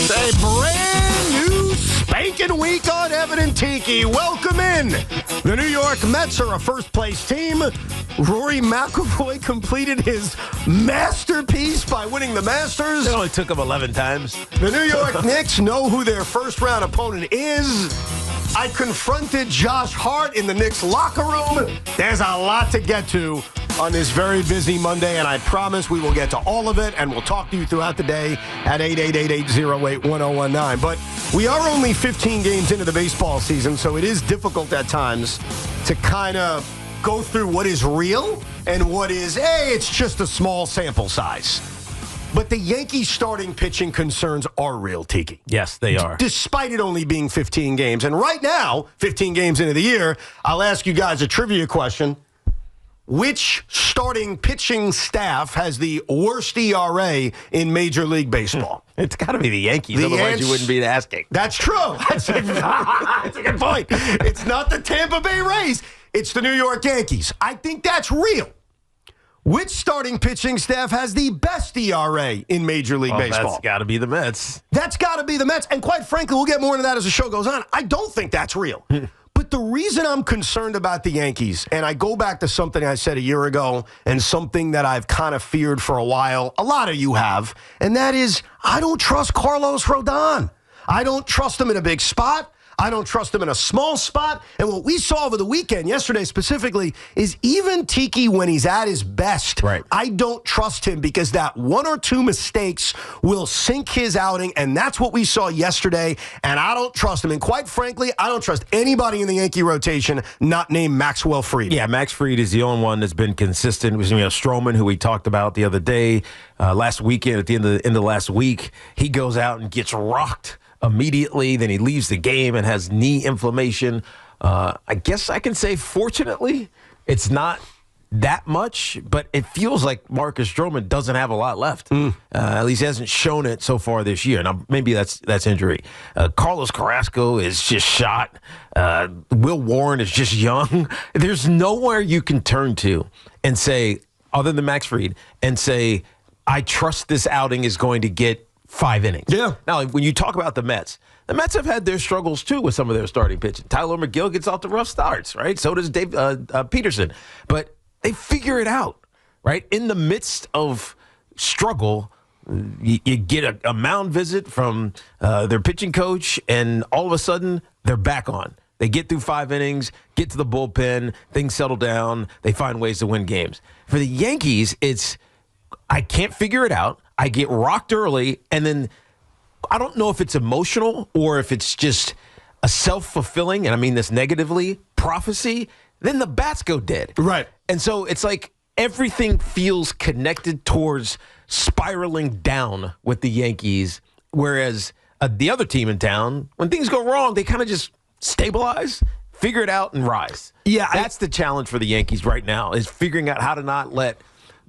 It's a brand new spanking week on Evan and Tiki. Welcome in. The New York Mets are a first-place team. Rory McIlroy completed his masterpiece by winning the Masters. It only took him 11 times. The New York Knicks know who their first-round opponent is. I confronted Josh Hart in the Knicks locker room. There's a lot to get to on this very busy Monday, and I promise we will get to all of it, and we'll talk to you throughout the day at 888-808-1019. But we are only 15 games into the baseball season, so it is difficult at times to kind of go through what is real and what is, it's just a small sample size. But the Yankees starting pitching concerns are real, Tiki. Yes, they are. Despite it only being 15 games. And right now, 15 games into the year, I'll ask you guys a trivia question. Which starting pitching staff has the worst ERA in Major League Baseball? It's got to be the Yankees, otherwise you wouldn't be asking. That's true. That's a good point. It's not the Tampa Bay Rays. It's the New York Yankees. I think that's real. Which starting pitching staff has the best ERA in Major League Baseball? That's got to be the Mets. That's got to be the Mets. And quite frankly, we'll get more into that as the show goes on. I don't think that's real. But the reason I'm concerned about the Yankees, and I go back to something I said a year ago and something that I've kind of feared for a while, a lot of you have, and that is I don't trust Carlos Rodon. I don't trust him in a big spot. I don't trust him in a small spot. And what we saw over the weekend, yesterday specifically, is even Tiki, when he's at his best, right, I don't trust him because that one or two mistakes will sink his outing, and that's what we saw yesterday, and I don't trust him. And quite frankly, I don't trust anybody in the Yankee rotation not named Maxwell Fried. Yeah, Max Fried is the only one that's been consistent. It was Stroman, who we talked about the other day, last weekend, at the end of last week. He goes out and gets rocked immediately, then he leaves the game and has knee inflammation. I guess I can say, fortunately, it's not that much, but it feels like Marcus Stroman doesn't have a lot left. At least he hasn't shown it so far this year. Now, maybe that's injury. Carlos Carrasco is just shot. Will Warren is just young. There's nowhere you can turn to and say, other than Max Fried, and say, I trust this outing is going to get 5 innings. Yeah. Now, when you talk about the Mets have had their struggles, too, with some of their starting pitching. Tyler McGill gets off the rough starts, right? So does Dave Peterson. But they figure it out, right? In the midst of struggle, you get a mound visit from their pitching coach, and all of a sudden, they're back on. They get through 5 innings, get to the bullpen, things settle down, they find ways to win games. For the Yankees, it's, I can't figure it out. I get rocked early, and then I don't know if it's emotional or if it's just a self-fulfilling, and I mean this negatively, prophecy, then the bats go dead. Right. And so it's like everything feels connected towards spiraling down with the Yankees, whereas the other team in town, when things go wrong, they kind of just stabilize, figure it out, and rise. Yeah, That's the challenge for the Yankees right now, is figuring out how to not let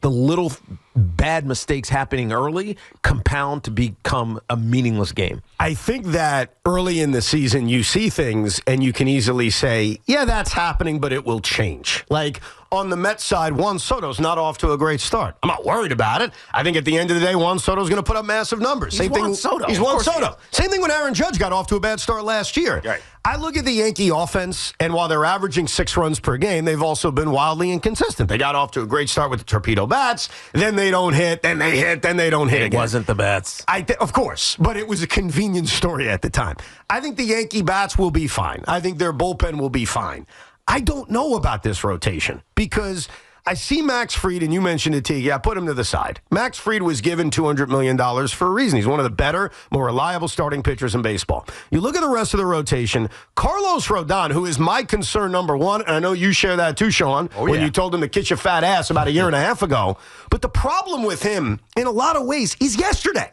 the little bad mistakes happening early compound to become a meaningless game. I think that early in the season, you see things and you can easily say, yeah, that's happening, but it will change. Like on the Mets side, Juan Soto's not off to a great start. I'm not worried about it. I think at the end of the day, Juan Soto's going to put up massive numbers. He's Juan Soto. He's Juan Soto. Same thing when Aaron Judge got off to a bad start last year. Right. I look at the Yankee offense, and while they're averaging 6 runs per game, they've also been wildly inconsistent. They got off to a great start with the torpedo bats, then they don't hit, then they hit, then they don't hit again. It wasn't the bats. Of course, but it was a convenient story at the time. I think the Yankee bats will be fine. I think their bullpen will be fine. I don't know about this rotation because I see Max Fried, and you mentioned it, T. I put him to the side. Max Fried was given $200 million for a reason. He's one of the better, more reliable starting pitchers in baseball. You look at the rest of the rotation, Carlos Rodon, who is my concern number one, and I know you share that too, Sean, when you told him to kiss your fat ass about a year and a half ago. But the problem with him, in a lot of ways, is yesterday.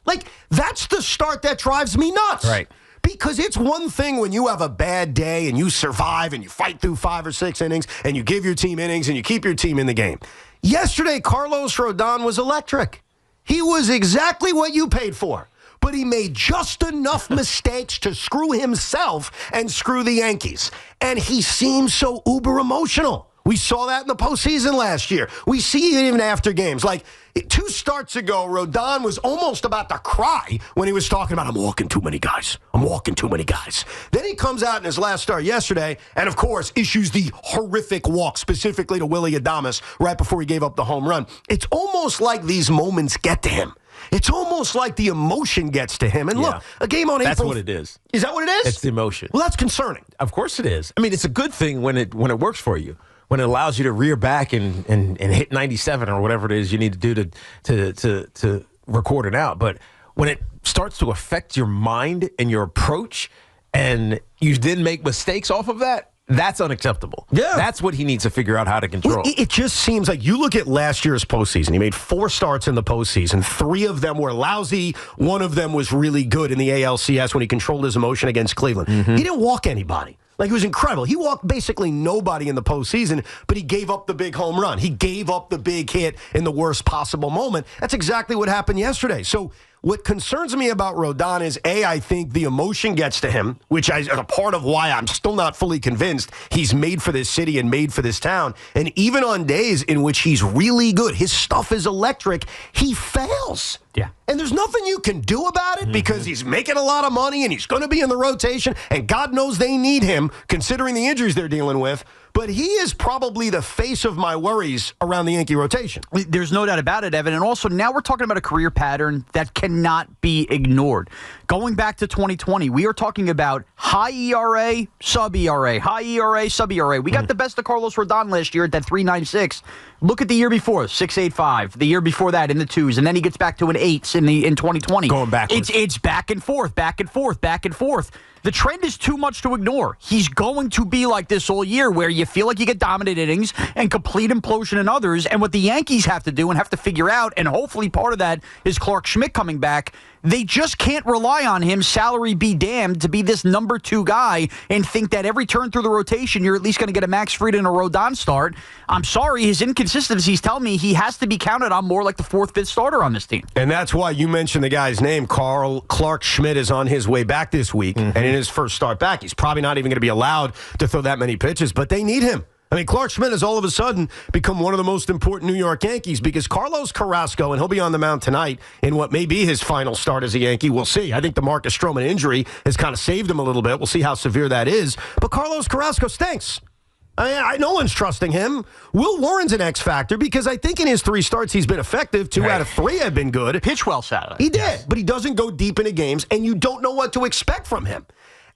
Like, that's the start that drives me nuts. Right. Because it's one thing when you have a bad day and you survive and you fight through 5 or 6 innings and you give your team innings and you keep your team in the game. Yesterday, Carlos Rodon was electric. He was exactly what you paid for. But he made just enough mistakes to screw himself and screw the Yankees. And he seems so uber emotional. We saw that in the postseason last year. We see it even after games. Like 2 starts ago, Rodon was almost about to cry when he was talking about, I'm walking too many guys. I'm walking too many guys. Then he comes out in his last start yesterday and, of course, issues the horrific walk, specifically to Willy Adames, right before he gave up the home run. It's almost like these moments get to him. It's almost like the emotion gets to him. And look, a game on April... That's what it is. Is that what it is? It's the emotion. Well, that's concerning. Of course it is. I mean, it's a good thing when it works for you. When it allows you to rear back and hit 97 or whatever it is you need to do to record it out. But when it starts to affect your mind and your approach and you then make mistakes off of that, that's unacceptable. Yeah. That's what he needs to figure out how to control. It just seems like you look at last year's postseason. He made 4 starts in the postseason. 3 of them were lousy. 1 of them was really good in the ALCS when he controlled his emotion against Cleveland. Mm-hmm. He didn't walk anybody. Like, it was incredible. He walked basically nobody in the postseason, but he gave up the big home run. He gave up the big hit in the worst possible moment. That's exactly what happened yesterday. So what concerns me about Rodon is, A, I think the emotion gets to him, which is a part of why I'm still not fully convinced he's made for this city and made for this town. And even on days in which he's really good, his stuff is electric, he fails. Yeah. And there's nothing you can do about it because he's making a lot of money and he's going to be in the rotation, and God knows they need him considering the injuries they're dealing with. But he is probably the face of my worries around the Yankee rotation. There's no doubt about it, Evan. And also, now we're talking about a career pattern that cannot be ignored. Going back to 2020, we are talking about high ERA, sub ERA, high ERA, sub ERA. We got the best of Carlos Rodon last year at that 3.96. Look at the year before, 6.85. The year before that in the 2s, and then he gets back to an 8 in 2020. Going backwards. It's back and forth, back and forth, back and forth. The trend is too much to ignore. He's going to be like this all year, where you feel like you get dominant innings and complete implosion in others. And what the Yankees have to do and have to figure out, and hopefully part of that is Clark Schmidt coming back, they just can't rely on him, salary be damned, to be this number 2 guy and think that every turn through the rotation you're at least going to get a Max Fried and a Rodon start. I'm sorry, his inconsistencies tell me he has to be counted on more like the 4th, 5th starter on this team. And that's why you mentioned the guy's name. Clark Schmidt is on his way back this week, and in his first start back, he's probably not even going to be allowed to throw that many pitches, but they need him. I mean, Clark Schmidt has all of a sudden become one of the most important New York Yankees because Carlos Carrasco, and he'll be on the mound tonight in what may be his final start as a Yankee. We'll see. I think the Marcus Stroman injury has kind of saved him a little bit. We'll see how severe that is. But Carlos Carrasco stinks. I mean, no one's trusting him. Will Warren's an X factor because I think in his 3 starts he's been effective. 2 out of 3 have been good. Pitch well Saturday. He did, but he doesn't go deep into games, and you don't know what to expect from him.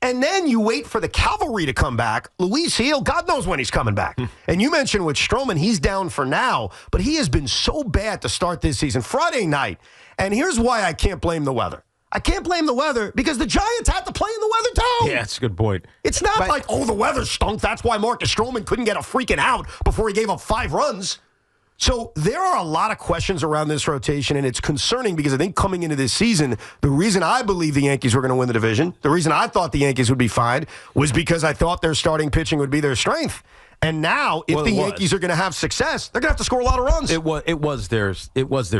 And then you wait for the cavalry to come back. Luis Gil, God knows when he's coming back. And you mentioned with Stroman, he's down for now, but he has been so bad to start this season. Friday night, and here's why I can't blame the weather. I can't blame the weather because the Giants had to play in the weather too. Yeah, that's a good point. It's not like, the weather stunk. That's why Marcus Stroman couldn't get a freaking out before he gave up 5 runs. So there are a lot of questions around this rotation, and it's concerning because I think coming into this season, the reason I believe the Yankees were going to win the division, the reason I thought the Yankees would be fine, was because I thought their starting pitching would be their strength. And now, if the Yankees are going to have success, they're going to have to score a lot of runs. It was their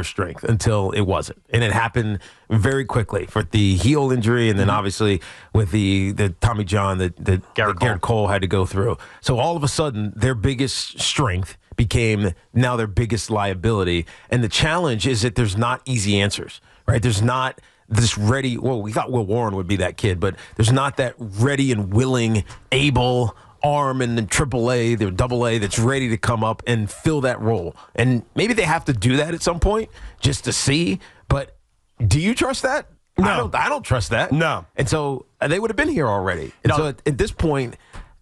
strength until it wasn't, and it happened very quickly for the heel injury, and then obviously with the Tommy John that Garrett Cole had to go through. So all of a sudden, their biggest strength became now their biggest liability, and the challenge is that there's not easy answers, right? There's not this ready. Well, we thought Will Warren would be that kid, but there's not that ready and willing, able arm in the AAA, the AA that's ready to come up and fill that role. And maybe they have to do that at some point just to see. But do you trust that? No. I don't trust that. No. And so they would have been here already. And so at this point,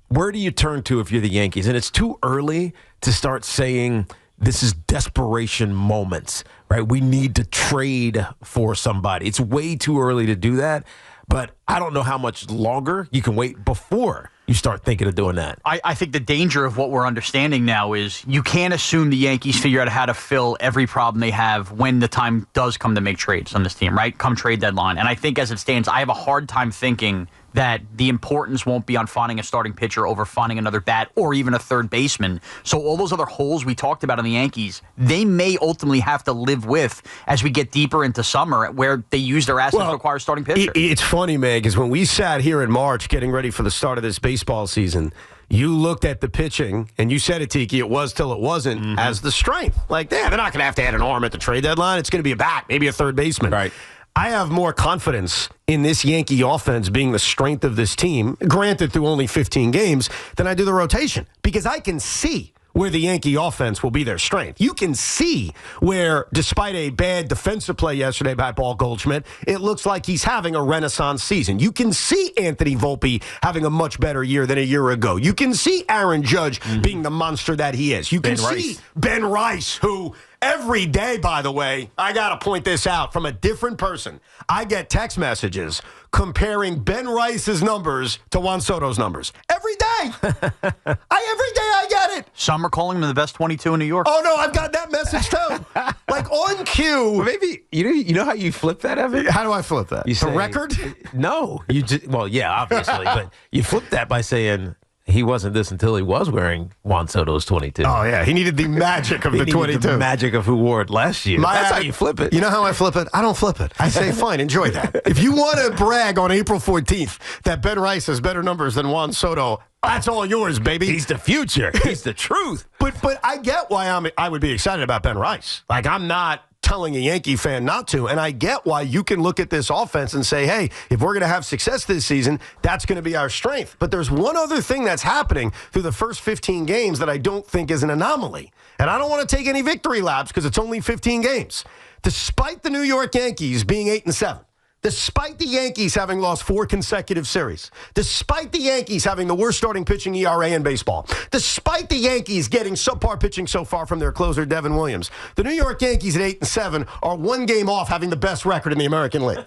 where do you turn to if you're the Yankees? And it's too early to start saying this is desperation moments, right? We need to trade for somebody. It's way too early to do that. But I don't know how much longer you can wait before you start thinking of doing that. I think the danger of what we're understanding now is you can't assume the Yankees figure out how to fill every problem they have when the time does come to make trades on this team, right? Come trade deadline. And I think as it stands, I have a hard time thinking that the importance won't be on finding a starting pitcher over finding another bat or even a third baseman. So all those other holes we talked about in the Yankees, they may ultimately have to live with as we get deeper into summer where they use their assets to acquire a starting pitcher. It's funny, Meg, is when we sat here in March getting ready for the start of this baseball season, you looked at the pitching, and you said it, Tiki, it was till it wasn't, as the strength. Like, they're not going to have to add an arm at the trade deadline. It's going to be a bat, maybe a third baseman. Right. I have more confidence in this Yankee offense being the strength of this team, granted through only 15 games, than I do the rotation. Because I can see where the Yankee offense will be their strength. You can see where, despite a bad defensive play yesterday by Paul Goldschmidt, it looks like he's having a renaissance season. You can see Anthony Volpe having a much better year than a year ago. You can see Aaron Judge being the monster that he is. You can see Ben Rice, who every day, by the way, I got to point this out from a different person. I get text messages comparing Ben Rice's numbers to Juan Soto's numbers. Every day. Every day I get it. Some are calling him the best 22 in New York. Oh, no, I've got that message, too. Like, on cue. Well, maybe, you know how you flip that, Evan? How do I flip that? You say, the record? No. You just, well, yeah, obviously. But you flip that by saying he wasn't this until he was wearing Juan Soto's 22. Oh, yeah. He needed the magic of the 22. The magic of who wore it last year. That's how you flip it. You know how I flip it? I don't flip it. I say, fine, enjoy that. If you want to brag on April 14th that Ben Rice has better numbers than Juan Soto, that's all yours, baby. He's the future. He's the truth. But I get why I would be excited about Ben Rice. Like, I'm not telling a Yankee fan not to, and I get why you can look at this offense and say, hey, if we're going to have success this season, that's going to be our strength. But there's one other thing that's happening through the first 15 games that I don't think is an anomaly. And I don't want to take any victory laps because it's only 15 games. Despite the New York Yankees being 8-7, despite the Yankees having lost 4 consecutive series, despite the Yankees having the worst starting pitching ERA in baseball, despite the Yankees getting subpar pitching so far from their closer, Devin Williams, the New York Yankees at 8-7 are 1 game off having the best record in the American League.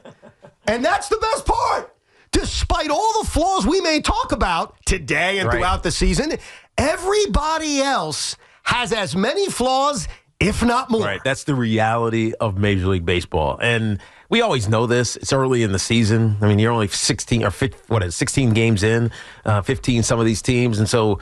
And that's the best part. Despite all the flaws we may talk about today and throughout the season, everybody else has as many flaws, if not more. Right. That's the reality of Major League Baseball. And we always know this. It's early in the season. I mean, you're only 16 games in, 15 some of these teams. And so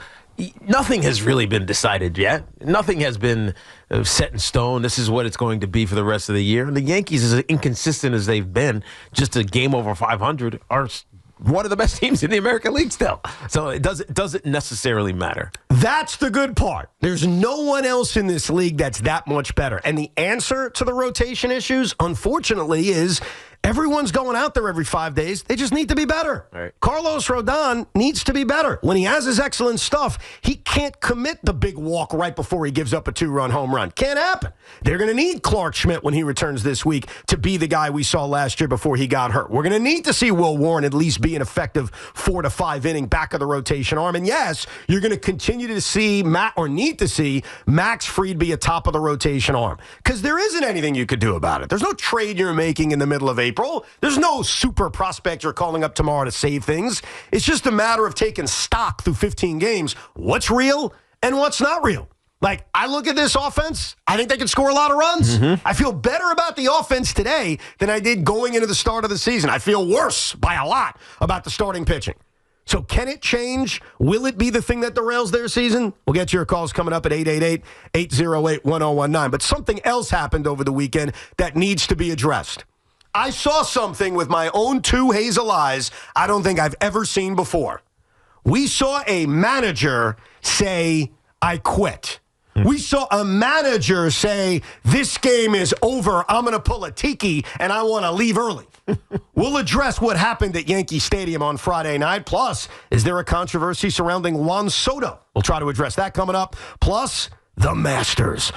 nothing has really been decided yet. Nothing has been set in stone. This is what it's going to be for the rest of the year. And the Yankees, as inconsistent as they've been, just a game over 500, are one of the best teams in the American League still. So it doesn't necessarily matter. That's the good part. There's no one else in this league that's that much better. And the answer to the rotation issues, unfortunately, is everyone's going out there every 5 days. They just need to be better. Right. Carlos Rodon needs to be better. When he has his excellent stuff, he can't commit the big walk right before he gives up a 2-run home run. Can't happen. They're going to need Clark Schmidt when he returns this week to be the guy we saw last year before he got hurt. We're going to need to see Will Warren at least be an effective 4 to 5 inning back of the rotation arm. And yes, you're going to continue to see need to see Max Fried be a top of the rotation arm because there isn't anything you could do about it. There's no trade you're making in the middle of April. There's no super prospect you're calling up tomorrow to save things. It's just a matter of taking stock through 15 games. What's real and what's not real. Like, I look at this offense, I think they can score a lot of runs. I feel better about the offense today than I did going into the start of the season. I feel worse by a lot about the starting pitching. So can it change? Will it be the thing that derails their season? We'll get your calls coming up at 888-808-1019. But something else happened over the weekend that needs to be addressed. I saw something with my own 2 hazel eyes I don't think I've ever seen before. We saw a manager say, I quit. We saw a manager say, this game is over. I'm going to pull a tiki, and I want to leave early. We'll address what happened at Yankee Stadium on Friday night. Plus, is there a controversy surrounding Juan Soto? We'll try to address that coming up. Plus, the Masters.